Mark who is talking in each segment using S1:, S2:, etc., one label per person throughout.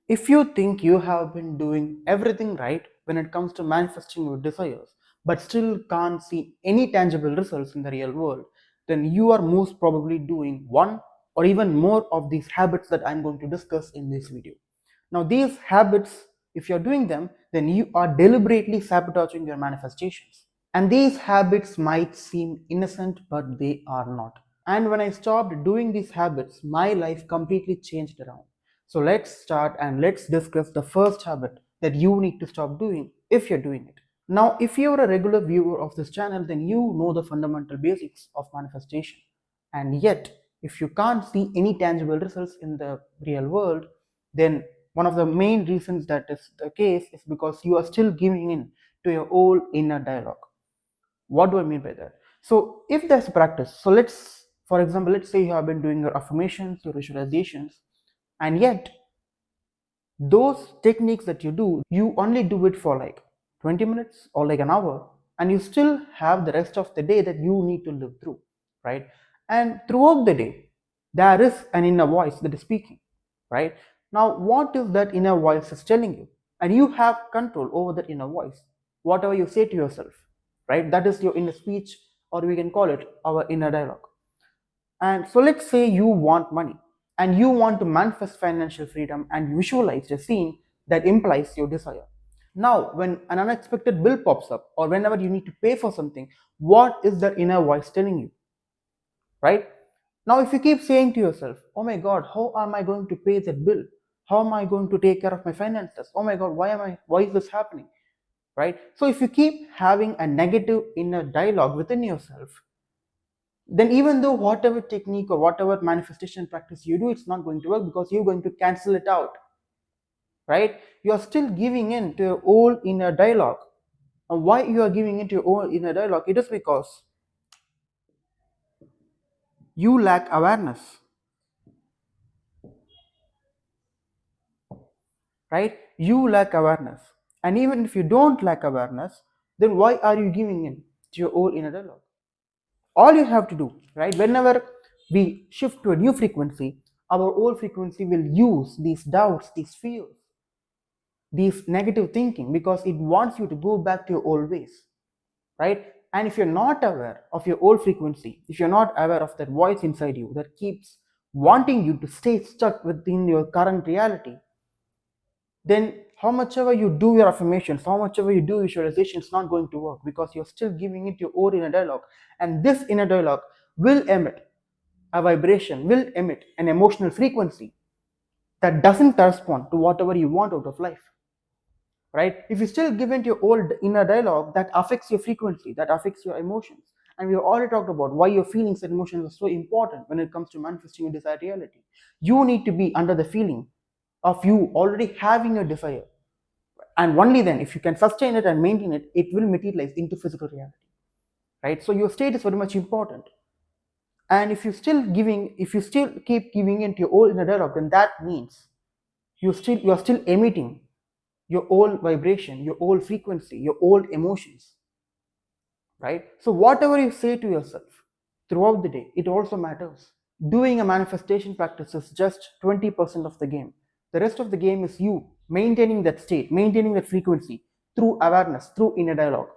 S1: If you think you have been doing everything right when it comes to manifesting your desires, but still can't see any tangible results in the real world, then you are most probably doing one or even more of these habits that I'm going to discuss in this video. Now, these habits, if you're doing them, then you are deliberately sabotaging your manifestations. And these habits might seem innocent, but they are not. And when I stopped doing these habits, my life completely changed around. So let's start and let's discuss the first habit that you need to stop doing if you're doing it. Now, if you're a regular viewer of this channel, then you know the fundamental basics of manifestation. And yet, if you can't see any tangible results in the real world, then one of the main reasons that is the case is because you are still giving in to your old inner dialogue. What do I mean by that? So if there's a practice, so for example, let's say you have been doing your affirmations, your visualizations, and yet those techniques that you do, you only do it for like 20 minutes or like an hour, and you still have the rest of the day that you need to live through, right? And throughout the day, there is an inner voice that is speaking, right? Now, what is that inner voice is telling you? And you have control over that inner voice. Whatever you say to yourself, right? That is your inner speech, or we can call it our inner dialogue. And so let's say you want money and you want to manifest financial freedom and visualize a scene that implies your desire. Now, when an unexpected bill pops up or whenever you need to pay for something, what is that inner voice telling you? Right? Now, if you keep saying to yourself, oh my God, how am I going to pay that bill? How am I going to take care of my finances? Oh my God, why is this happening? Right? So if you keep having a negative inner dialogue within yourself, then even though whatever technique or whatever manifestation practice you do, it's not going to work because you're going to cancel it out, right? You are still giving in to your old inner dialogue. And why you are giving into your own inner dialogue? It is because you lack awareness, right? You lack awareness. And even if you don't lack awareness, then why are you giving in to your old inner dialogue? All you have to do, right? Whenever we shift to a new frequency, our old frequency will use these doubts, these fears, these negative thinking because it wants you to go back to your old ways, right? And if you're not aware of your old frequency, if you're not aware of that voice inside you that keeps wanting you to stay stuck within your current reality, then how much ever you do your affirmations, how much ever you do visualization, it's not going to work because you're still giving it your own inner dialogue. And this inner dialogue will emit a vibration, will emit an emotional frequency that doesn't correspond to whatever you want out of life, right? If you still give into your old inner dialogue, that affects your frequency, that affects your emotions. And we've already talked about why your feelings and emotions are so important when it comes to manifesting your desired reality. You need to be under the feeling of you already having a desire. And only then, if you can sustain it and maintain it, it will materialize into physical reality, right? So your state is very much important. And if you still keep giving into your old inner dialogue, then that means you're still emitting your old vibration, your old frequency, your old emotions, right? So whatever you say to yourself throughout the day, it also matters. Doing a manifestation practice is just 20% of the game. The rest of the game is you maintaining that state, maintaining that frequency through awareness, through inner dialogue,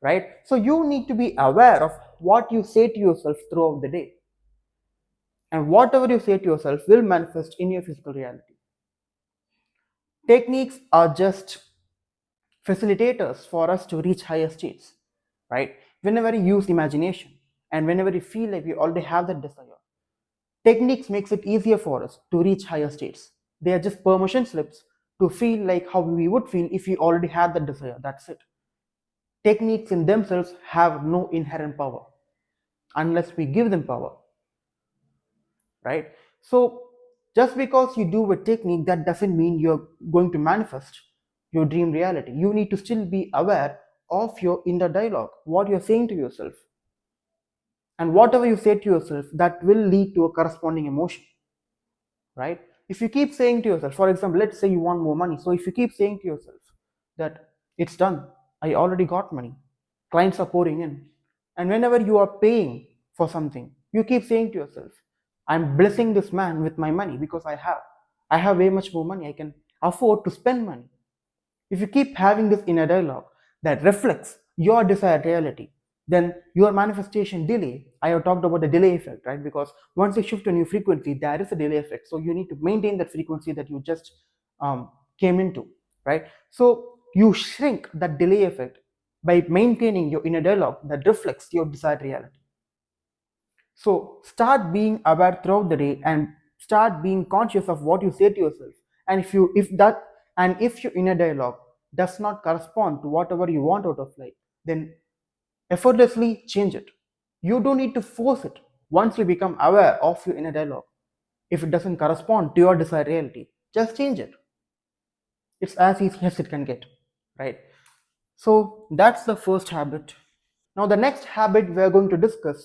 S1: right? So you need to be aware of what you say to yourself throughout the day. And whatever you say to yourself will manifest in your physical reality. Techniques are just facilitators for us to reach higher states, right? Whenever you use imagination and whenever you feel like we already have that desire, techniques makes it easier for us to reach higher states. They are just permission slips to feel like how we would feel if we already had that desire. That's it. Techniques in themselves have no inherent power unless we give them power, right? So just because you do a technique, that doesn't mean you're going to manifest your dream reality. You need to still be aware of your inner dialogue, what you're saying to yourself. And whatever you say to yourself, that will lead to a corresponding emotion, right? If you keep saying to yourself, for example, let's say you want more money. So if you keep saying to yourself that it's done, I already got money, clients are pouring in. And whenever you are paying for something, you keep saying to yourself, I'm blessing this man with my money because I have. I have way much more money, I can afford to spend money. If you keep having this inner dialogue that reflects your desired reality, then your manifestation delay, I have talked about the delay effect, right? Because once you shift a new frequency, there is a delay effect. So you need to maintain that frequency that you just came into, right? So you shrink that delay effect by maintaining your inner dialogue that reflects your desired reality. So start being aware throughout the day and start being conscious of what you say to yourself. And if your inner dialogue does not correspond to whatever you want out of life, then effortlessly change it. You don't need to force it. Once you become aware of your inner dialogue, if it doesn't correspond to your desired reality, just change it. It's as easy as it can get, right? So that's the first habit. Now, the next habit we're going to discuss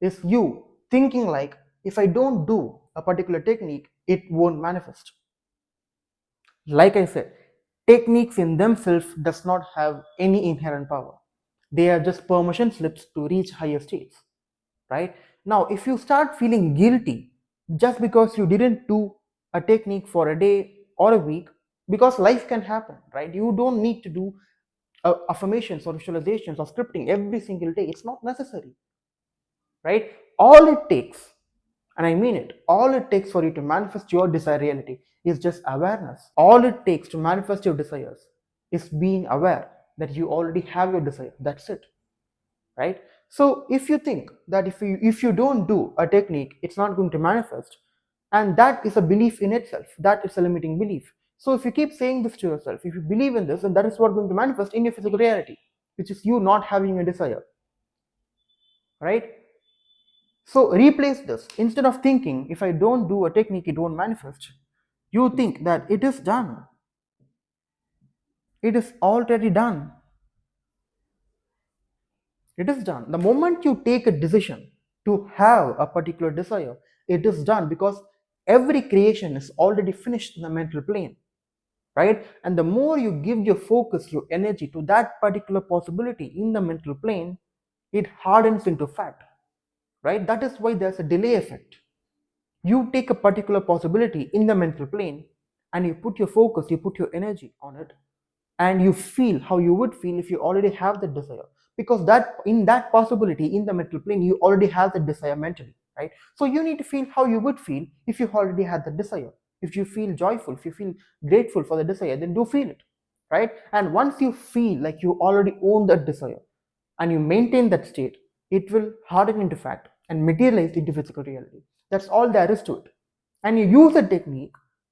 S1: is you thinking like, if I don't do a particular technique, it won't manifest. Like I said, techniques in themselves does not have any inherent power. They are just permission slips to reach higher states, right? Now, if you start feeling guilty just because you didn't do a technique for a day or a week, because life can happen, right? You don't need to do affirmations or visualizations or scripting every single day. It's not necessary, right? All it takes, and I mean it, all it takes for you to manifest your desired reality is just awareness. All it takes to manifest your desires is being aware that you already have your desire. That's it, right? So if you think that if you don't do a technique, it's not going to manifest, and that is a belief in itself, that is a limiting belief. So if you keep saying this to yourself, if you believe in this, then that is what going to manifest in your physical reality, which is you not having a desire, right? So replace this. Instead of thinking, if I don't do a technique, it won't manifest, you think that it is done. It is already done. It is done. The moment you take a decision to have a particular desire, it is done because every creation is already finished in the mental plane, right? And the more you give your focus, your energy to that particular possibility in the mental plane, it hardens into fact, right? That is why there's a delay effect. You take a particular possibility in the mental plane and you put your focus, you put your energy on it, and you feel how you would feel if you already have the desire, because that in that possibility in the mental plane you already have the desire mentally, right? So you need to feel how you would feel if you already had the desire. If you feel joyful, if you feel grateful for the desire, then do feel it, right? And once you feel like you already own that desire and you maintain that state, it will harden into fact and materialize into physical reality. That's all there is to it. And you use a technique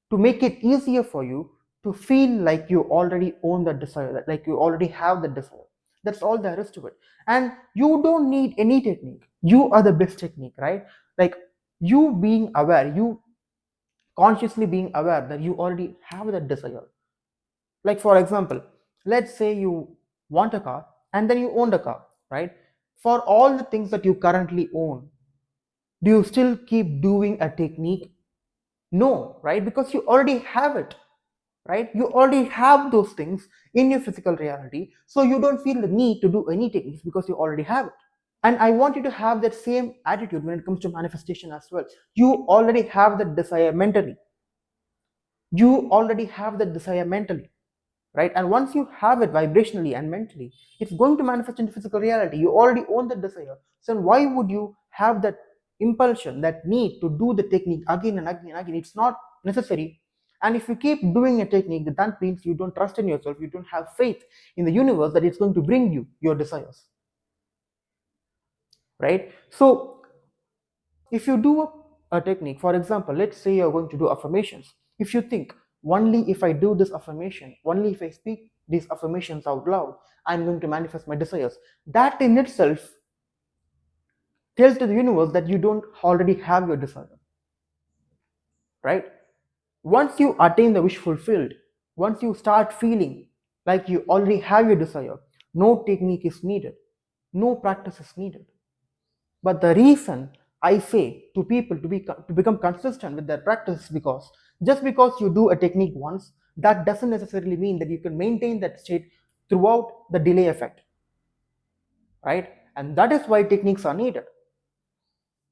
S1: to make it easier for you to feel like you already own that desire, like you already have the desire. That's all there is to it. And you don't need any technique. You are the best technique, right? Like you being aware, you consciously being aware that you already have that desire. Like for example, let's say you want a car and then you own a car, right? For all the things that you currently own, do you still keep doing a technique? No, right? Because you already have it, right? You already have those things in your physical reality, so you don't feel the need to do any techniques because you already have it. And I want you to have that same attitude when it comes to manifestation as well. You already have that desire mentally. You already have that desire mentally, right? And once you have it vibrationally and mentally, it's going to manifest into physical reality. You already own that desire. So why would you have that impulsion, that need to do the technique again and again and again? It's not necessary. And if you keep doing a technique, that means you don't trust in yourself, you don't have faith in the universe that it's going to bring you your desires, right? So if you do a technique, for example, let's say you're going to do affirmations. If you think, only if I do this affirmation, only if I speak these affirmations out loud, I'm going to manifest my desires, that in itself tells to the universe that you don't already have your desire, right? Once you attain the wish fulfilled, once you start feeling like you already have your desire, no technique is needed, no practice is needed. But the reason I say to people to become consistent with their practice is because just because you do a technique once, that doesn't necessarily mean that you can maintain that state throughout the delay effect, right? And that is why techniques are needed,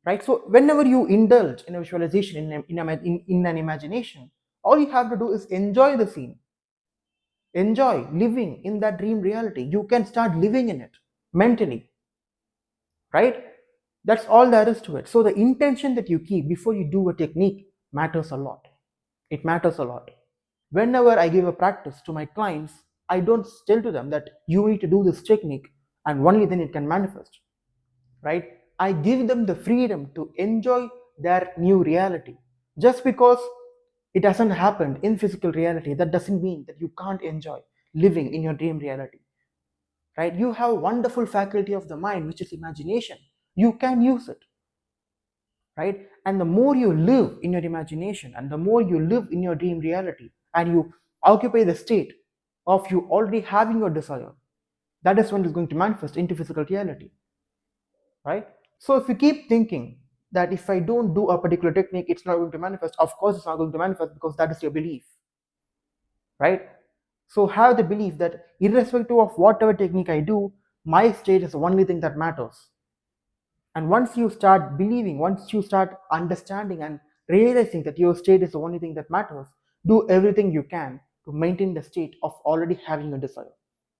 S1: right? So whenever you indulge in a visualization, in an imagination, All you have to do is enjoy the scene, enjoy living in that dream reality. You can start living in it mentally, right? That's all there is to it. So the intention that you keep before you do a technique matters a lot. It matters a lot. Whenever I give a practice to my clients, I don't tell to them that you need to do this technique and only then it can manifest, right? I give them the freedom to enjoy their new reality. Just because it hasn't happened in physical reality, that doesn't mean that you can't enjoy living in your dream reality, right? You have a wonderful faculty of the mind, which is imagination. You can use it, right? And the more you live in your imagination and the more you live in your dream reality and you occupy the state of you already having your desire, that is when it's going to manifest into physical reality, right? So if you keep thinking that if I don't do a particular technique, it's not going to manifest, of course it's not going to manifest because that is your belief, right? So have the belief that irrespective of whatever technique I do, my state is the only thing that matters. And once you start believing, once you start understanding and realizing that your state is the only thing that matters, do everything you can to maintain the state of already having a desire.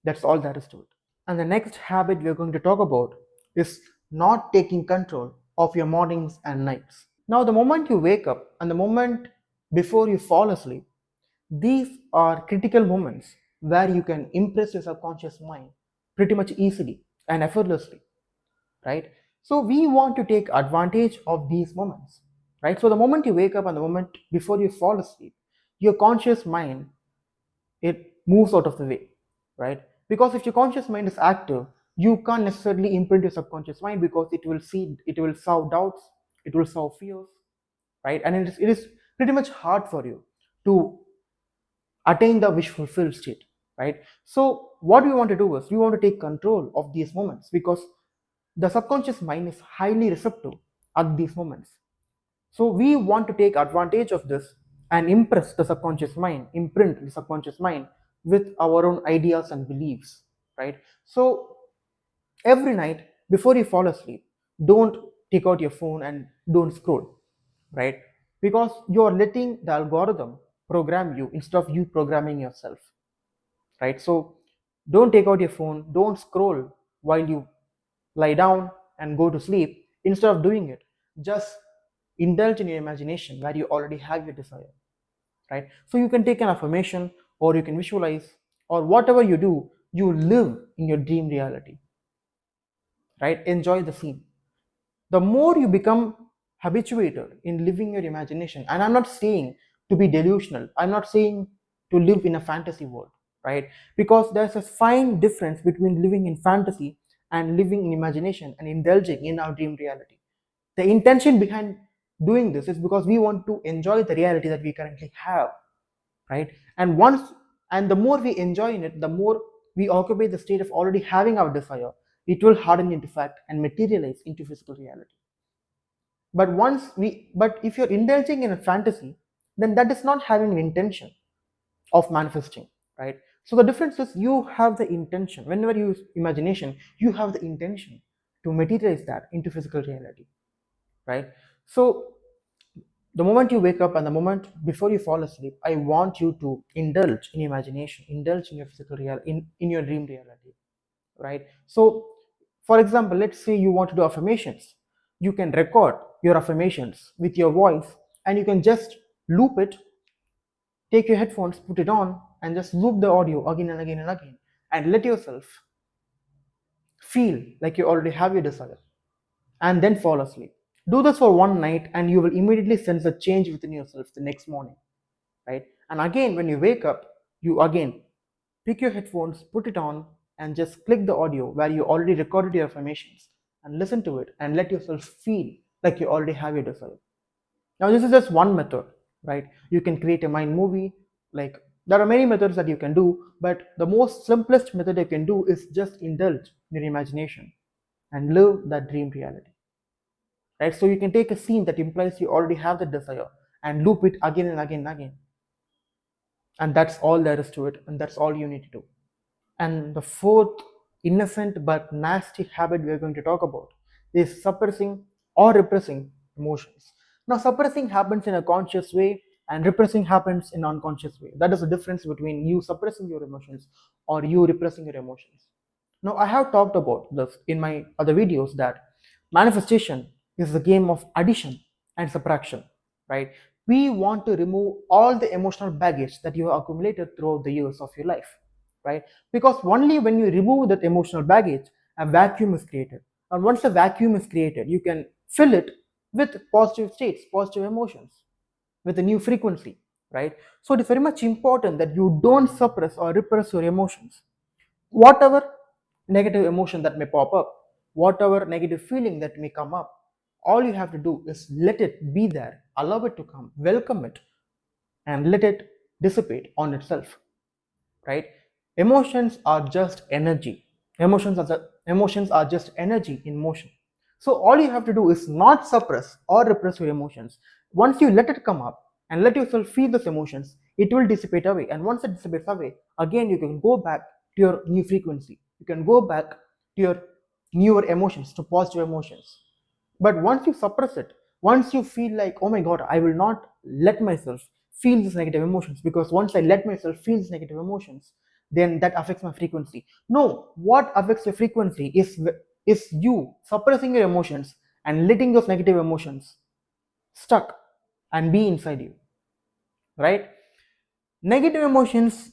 S1: That's all there is to it. And the next habit we're going to talk about is not taking control of your mornings and nights. Now, the moment you wake up and the moment before you fall asleep, these are critical moments where you can impress your subconscious mind pretty much easily and effortlessly, right? So we want to take advantage of these moments, right? So the moment you wake up and the moment before you fall asleep, your conscious mind, it moves out of the way, right? Because if your conscious mind is active, you can't necessarily imprint your subconscious mind because it will serve doubts, it will serve fears, right? And it is pretty much hard for you to attain the wish fulfilled state, right? So what we want to do is we want to take control of these moments because the subconscious mind is highly receptive at these moments. So we want to take advantage of this and impress the subconscious mind, imprint the subconscious mind with our own ideas and beliefs, right? So every night before you fall asleep, don't take out your phone and don't scroll, right? Because you're letting the algorithm program you instead of you programming yourself, right? So don't take out your phone, don't scroll while you lie down and go to sleep. Instead of doing it, just indulge in your imagination where you already have your desire, right? So you can take an affirmation or you can visualize or whatever you do, you live in your dream reality, right? Enjoy the scene. The more you become habituated in living your imagination, and I'm not saying to be delusional, I'm not saying to live in a fantasy world, right? Because there's a fine difference between living in fantasy and living in imagination and indulging in our dream reality. The intention behind doing this is because we want to enjoy the reality that we currently have, right? And the more we enjoy in it, the more we occupy the state of already having our desire, it will harden into fact and materialize into physical reality. But if you're indulging in a fantasy, then that is not having an intention of manifesting, right? So the difference is you have the intention. Whenever you use imagination, you have the intention to materialize that into physical reality, right? So the moment you wake up and the moment before you fall asleep, I want you to indulge in imagination, indulge in your physical real in your dream reality, right? So for example, let's say you want to do affirmations. You can record your affirmations with your voice and you can just loop it, take your headphones, put it on, and just loop the audio again and again and again, and let yourself feel like you already have your desire, and then fall asleep. Do this for one night, and you will immediately sense a change within yourself the next morning, right? And again, when you wake up, you again pick your headphones, put it on, and just click the audio where you already recorded your affirmations and listen to it and let yourself feel like you already have your desire. Now, this is just one method, right? You can create a mind movie. Like, there are many methods that you can do, but the most simplest method you can do is just indulge in your imagination and live that dream reality, right? So you can take a scene that implies you already have the desire and loop it again and again and again. And that's all there is to it, and that's all you need to do. And the fourth innocent but nasty habit we are going to talk about is suppressing or repressing emotions. Now, suppressing happens in a conscious way and repressing happens in unconscious way. That is the difference between you suppressing your emotions or you repressing your emotions. Now, I have talked about this in my other videos that manifestation is the game of addition and subtraction, right? We want to remove all the emotional baggage that you have accumulated throughout the years of your life, right? Because only when you remove that emotional baggage, a vacuum is created. And once a vacuum is created, you can fill it with positive states, positive emotions, with a new frequency, right? So it is very much important that you don't suppress or repress your emotions. Whatever negative emotion that may pop up, whatever negative feeling that may come up, all you have to do is let it be there, allow it to come, welcome it, and let it dissipate on itself, right? Emotions are just energy. Emotions are just energy in motion. So all you have to do is not suppress or repress your emotions. Once you let it come up and let yourself feel those emotions, it will dissipate away. And once it dissipates away, again you can go back to your new frequency. You can go back to your newer emotions, to positive emotions. But once you suppress it, once you feel like, oh my god, I will not let myself feel these negative emotions, because once I let myself feel these negative emotions, then that affects my frequency. No, what affects your frequency is you suppressing your emotions and letting those negative emotions stuck and be inside you, right? Negative emotions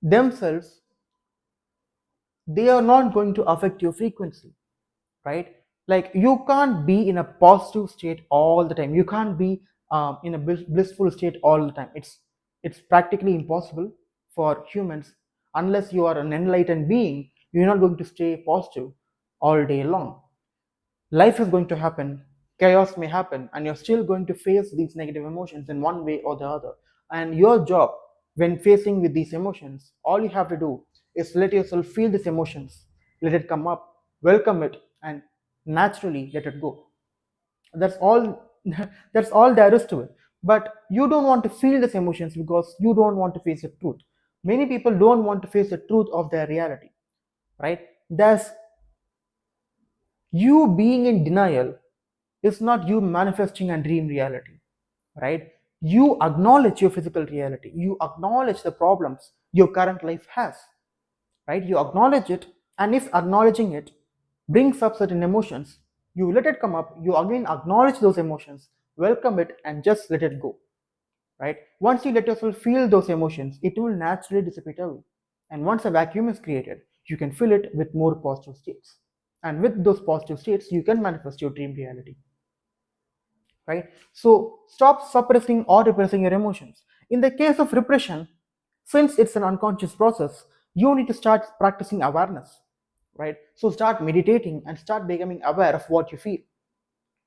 S1: themselves, they are not going to affect your frequency, right? Like you can't be in a positive state all the time. You can't be in a blissful state all the time. It's practically impossible for humans. Unless you are an enlightened being, you're not going to stay positive all day long. Life is going to happen, chaos may happen, and you're still going to face these negative emotions in one way or the other. And your job, when facing with these emotions, all you have to do is let yourself feel these emotions, let it come up, welcome it, and naturally let it go. That's all. That's all there is to it. But you don't want to feel these emotions because you don't want to face the truth. Many people don't want to face the truth of their reality, right? There's you being in denial is not you manifesting a dream reality, right? You acknowledge your physical reality, you acknowledge the problems your current life has, right? You acknowledge it, and if acknowledging it brings up certain emotions, you let it come up, you again acknowledge those emotions, welcome it, and just let it go, right? Once you let yourself feel those emotions, it will naturally dissipate away. And once a vacuum is created, you can fill it with more positive states. And with those positive states, you can manifest your dream reality, right? So stop suppressing or repressing your emotions. In the case of repression, since it's an unconscious process, you need to start practicing awareness, right? So start meditating and start becoming aware of what you feel,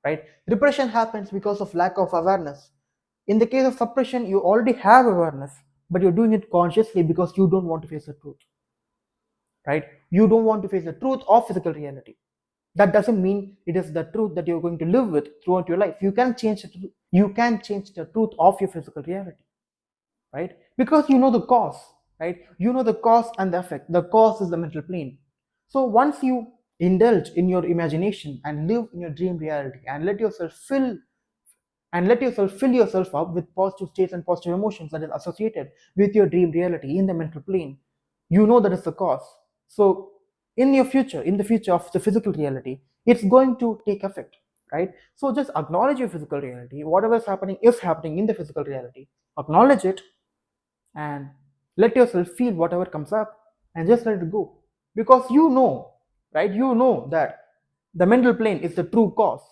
S1: right? Repression happens because of lack of awareness. In the case of suppression, you already have awareness, but you're doing it consciously because you don't want to face the truth, right? You don't want to face the truth of physical reality. That doesn't mean it is the truth that you're going to live with throughout your life. You can change the truth of your physical reality, right? Because you know the cause, right? You know the cause and the effect. The cause is the mental plane. So once you indulge in your imagination and live in your dream reality and let yourself fill yourself up with positive states and positive emotions that is associated with your dream reality in the mental plane, you know that is the cause. So in the future of the physical reality, it's going to take effect, right? So just acknowledge your physical reality. Whatever is happening in the physical reality, acknowledge it, and let yourself feel whatever comes up, and just let it go. Because you know, right? You know that the mental plane is the true cause.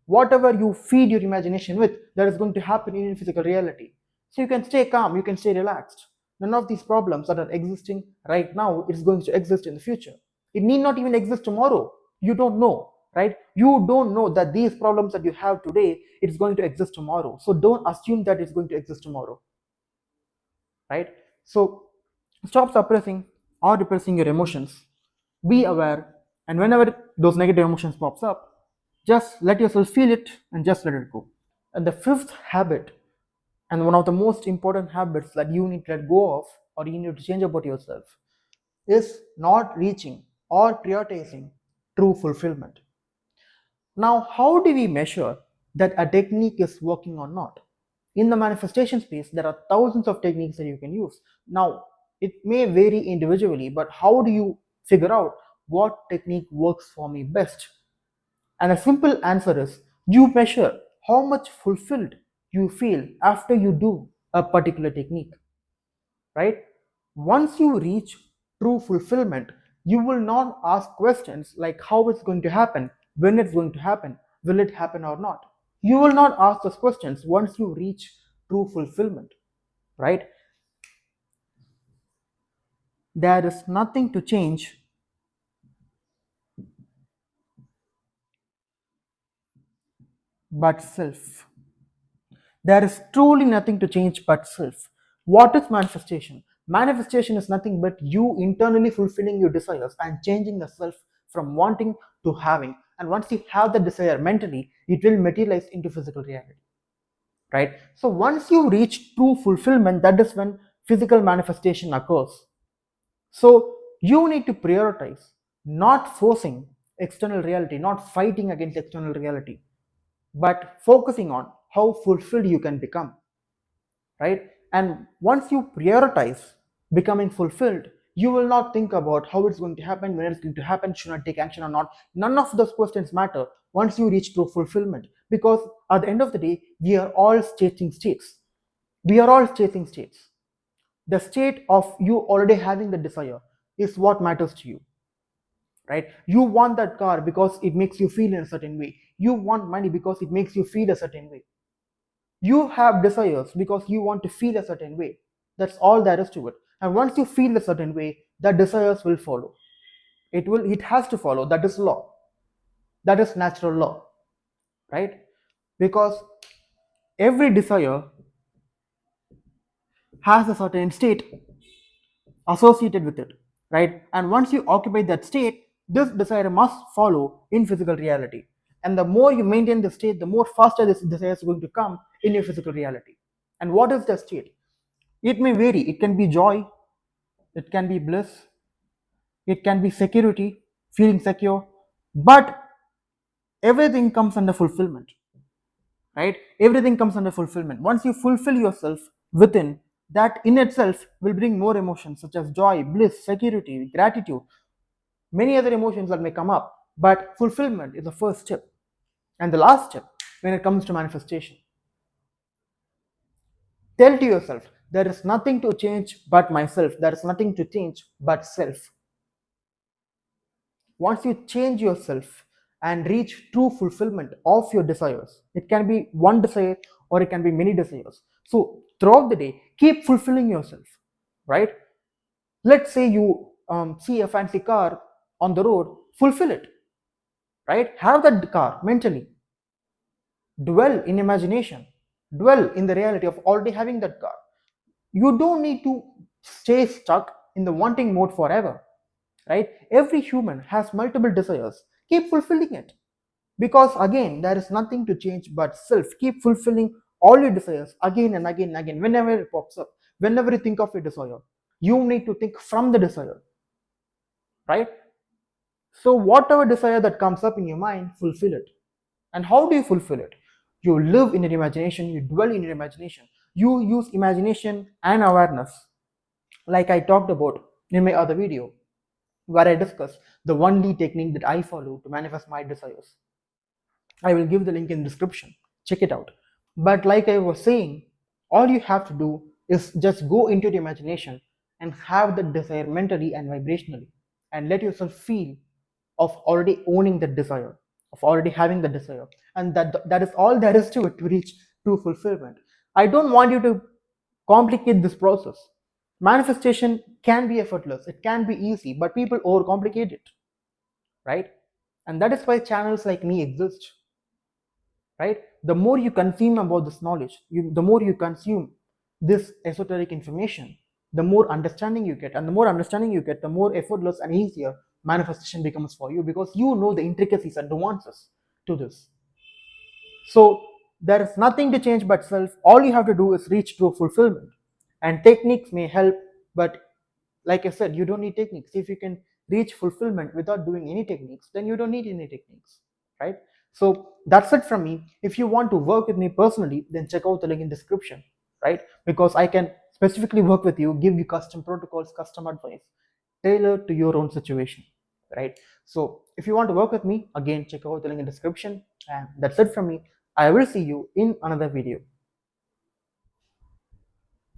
S1: Whatever you feed your imagination with, that is going to happen in physical reality. So you can stay calm, you can stay relaxed. None of these problems that are existing right now is going to exist in the future. It need not even exist tomorrow. You don't know, right? You don't know that these problems that you have today, it's going to exist tomorrow. So don't assume that it's going to exist tomorrow, right? So stop suppressing or repressing your emotions. Be aware, and whenever those negative emotions pops up, just let yourself feel it and just let it go. And the fifth habit, and one of the most important habits that you need to let go of or you need to change about yourself, is not reaching or prioritizing true fulfillment. Now, how do we measure that a technique is working or not? In the manifestation space, there are thousands of techniques that you can use. Now, it may vary individually, but how do you figure out what technique works for me best? And a simple answer is you measure how much fulfilled you feel after you do a particular technique, right? Once you reach true fulfillment, you will not ask questions like how it's going to happen, when it's going to happen, will it happen or not. You will not ask those questions once you reach true fulfillment, right? There is nothing to change but self. There is truly nothing to change but self. What is manifestation? Manifestation is nothing but you internally fulfilling your desires and changing the self from wanting to having. And once you have the desire mentally, it will materialize into physical reality. Right? So once you reach true fulfillment, that is when physical manifestation occurs. So you need to prioritize, not forcing external reality, not fighting against external reality, but focusing on how fulfilled you can become, right? And once you prioritize becoming fulfilled, you will not think about how it's going to happen, when it's going to happen, should I take action or not. None of those questions matter once you reach true fulfillment, because at the end of the day, we are all chasing states. We are all chasing states. The state of you already having the desire is what matters to you, right? You want that car because it makes you feel in a certain way. You want money because it makes you feel a certain way. You have desires because you want to feel a certain way. That's all there is to it. And once you feel a certain way, the desires will follow. It has to follow. That is law. That is natural law, right? Because every desire has a certain state associated with it, right? And once you occupy that state, this desire must follow in physical reality. And the more you maintain the state, the more faster this desire is going to come in your physical reality. And what is the state? It may vary. It can be joy, it can be bliss, it can be security, feeling secure, but everything comes under fulfillment, right? Everything comes under fulfillment. Once you fulfill yourself within, that in itself will bring more emotions such as joy, bliss, security, gratitude, many other emotions that may come up. But fulfillment is the first step and the last step when it comes to manifestation. Tell to yourself, there is nothing to change but myself, there is nothing to change but self. Once you change yourself and reach true fulfillment of your desires, it can be one desire or it can be many desires. So throughout the day, keep fulfilling yourself, right? Let's say you see a fancy car on the road, fulfill it, right? Have that car mentally, dwell in imagination, dwell in the reality of already having that car. You don't need to stay stuck in the wanting mode forever, right? Every human has multiple desires. Keep fulfilling it, because again, there is nothing to change but self. Keep fulfilling all your desires again and again and again. Whenever it pops up, whenever you think of a desire, you need to think from the desire, right? So whatever desire that comes up in your mind, fulfill it. And how do you fulfill it? You live in your imagination, you dwell in your imagination, you use imagination and awareness, like I talked about in my other video, where I discuss the 1D technique that I follow to manifest my desires. I will give the link in the description. Check it out. But like I was saying, all you have to do is just go into the imagination and have the desire mentally and vibrationally, and let yourself feel of already owning the desire, of already having the desire. And that is all there is to it to reach true fulfillment. I don't want you to complicate this process. Manifestation can be effortless, it can be easy, but people overcomplicate it, right? And that is why channels like me exist, right? The more you consume about this knowledge, the more you consume this esoteric information, the more understanding you get. And the more understanding you get, the more effortless and easier manifestation becomes for you, because you know the intricacies and nuances to this. So there is nothing to change but self. All you have to do is reach true fulfillment. And techniques may help, but like I said, you don't need techniques. If you can reach fulfillment without doing any techniques, then you don't need any techniques, right? So that's it from me. If you want to work with me personally, then check out the link in description, right? Because I can specifically work with you, give you custom protocols, custom advice, tailored to your own situation, right? So if you want to work with me, again, check out the link in description. And that's it from me. I will see you in another video.